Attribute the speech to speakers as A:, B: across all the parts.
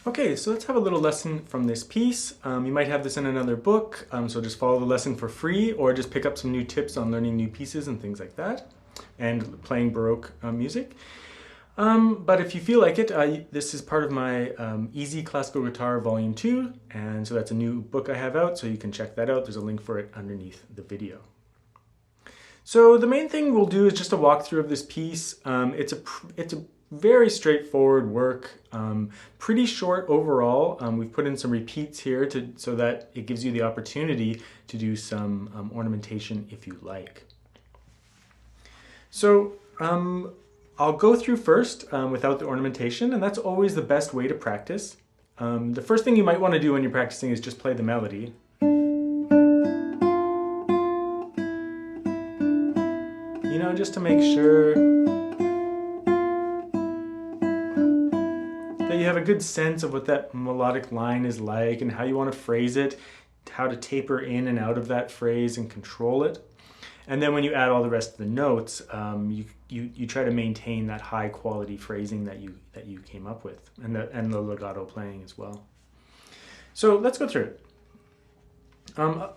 A: Okay, so let's have a little lesson from this piece. You might have this in another book, so just follow the lesson for free or just pick up some new tips on learning new pieces and things like that and playing Baroque music. But if you feel like it, this is part of my Easy Classical Guitar Volume 2, and so that's a new book I have out, so you can check that out. There's a link for it underneath the video. So the main thing we'll do is just a walkthrough of this piece. It's a very straightforward work, pretty short overall. We've put in some repeats here so that it gives you the opportunity to do some ornamentation if you like. So I'll go through first without the ornamentation, and that's always the best way to practice. The first thing you might want to do when you're practicing is just play the melody. You know, just to make sure that you have a good sense of what that melodic line is like and how you want to phrase it, how to taper in and out of that phrase and control it. And then when you add all the rest of the notes, you try to maintain that high quality phrasing that you came up with, and the legato playing as well. So let's go through it.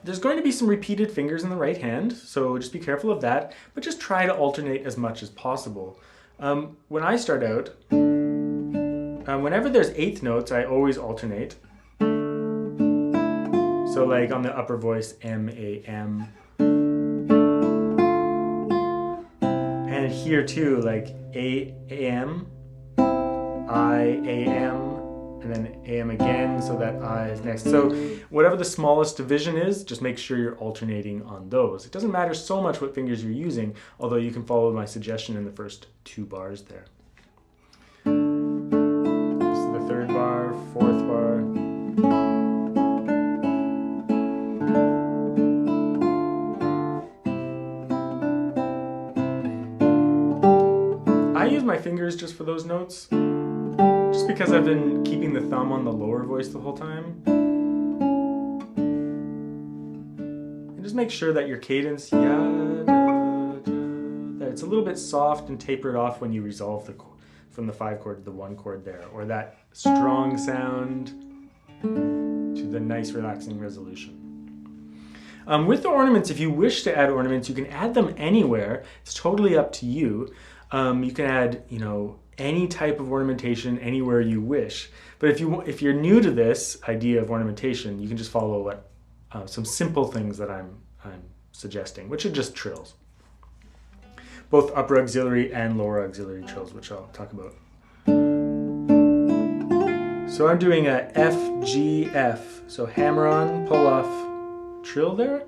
A: There's going to be some repeated fingers in the right hand, so just be careful of that, but just try to alternate as much as possible. When I start out, whenever there's eighth notes, I always alternate. So like on the upper voice, M, A, M. And here too, like A, AM, I, AM, and then AM again, so that I is next. So whatever the smallest division is, just make sure you're alternating on those. It doesn't matter so much what fingers you're using, although you can follow my suggestion in the first two bars there. This is the third bar, fourth bar. I use my fingers just for those notes, just because I've been keeping the thumb on the lower voice the whole time. And just make sure that your cadence, that it's a little bit soft and tapered off when you resolve from the 5 chord to the 1 chord there, or that strong sound to the nice relaxing resolution. With the ornaments, if you wish to add ornaments, you can add them anywhere. It's totally up to you. You can add, any type of ornamentation anywhere you wish. But if you're new to this idea of ornamentation, you can just follow some simple things that I'm suggesting, which are just trills. Both upper auxiliary and lower auxiliary trills, which I'll talk about. So I'm doing a F, G, F. So hammer on, pull off, trill there.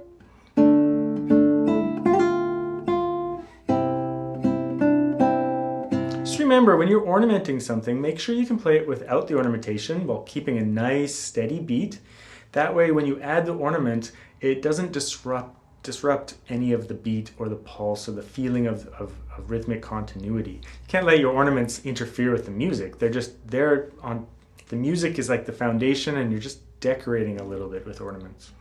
A: Remember, when you're ornamenting something, make sure you can play it without the ornamentation while keeping a nice steady beat. That way, when you add the ornament, it doesn't disrupt any of the beat or the pulse or the feeling of rhythmic continuity. You can't let your ornaments interfere with the music. They're just there on, the music is like the foundation, and you're just decorating a little bit with ornaments.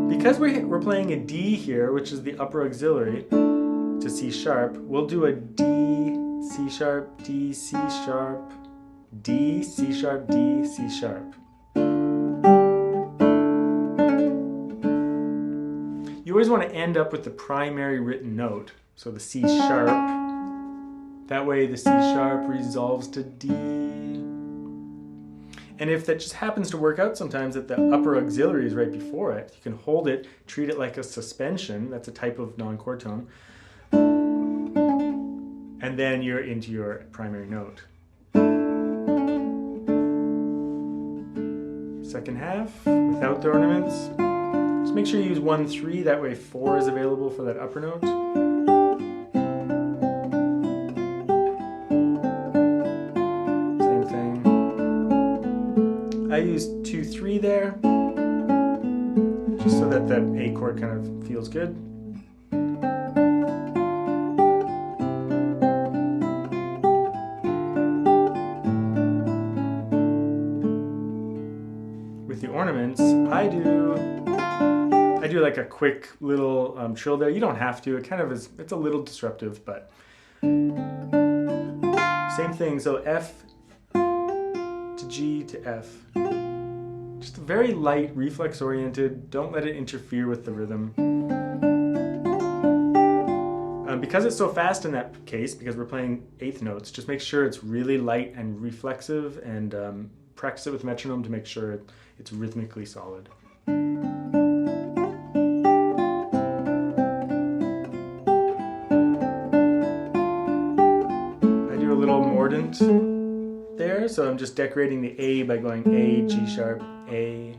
A: Because we're playing a D here, which is the upper auxiliary to C sharp, we'll do a D, C sharp, D, C sharp, D, C sharp, D, C sharp. You always want to end up with the primary written note, so the C sharp. That way the C sharp resolves to D. And if that just happens to work out sometimes that the upper auxiliary is right before it, you can hold it, treat it like a suspension. That's a type of non-chord tone. And then you're into your primary note. Second half, without the ornaments. Just make sure you use 1, 3, that way 4 is available for that upper note. I use 2, 3 there, just so that the A chord kind of feels good. do like a quick little trill there. You don't have to. It kind of is, it's a little disruptive, but same thing. So F to G to F. Just very light, reflex oriented. Don't let it interfere with the rhythm. Because it's so fast in that case, because we're playing eighth notes, just make sure it's really light and reflexive, and practice it with metronome to make sure it's rhythmically solid. I do a little mordant there, so I'm just decorating the A by going A, G sharp, A.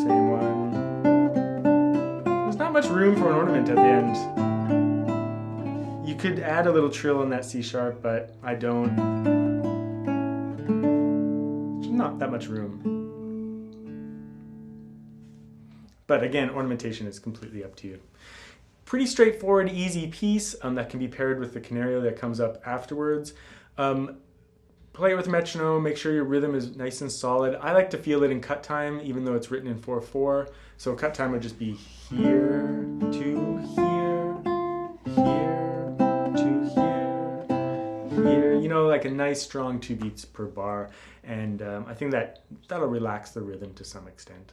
A: Same one. There's not much room for an ornament at the end. You could add a little trill in that C sharp, but I don't. There's not that much room. But again, ornamentation is completely up to you. Pretty straightforward, easy piece that can be paired with the Canario that comes up afterwards. Play it with metronome, make sure your rhythm is nice and solid. I like to feel it in cut time, even though it's written in 4/4. So cut time would just be here to here, here to here, here. You know, like a nice strong 2 beats per bar. And I think that'll relax the rhythm to some extent.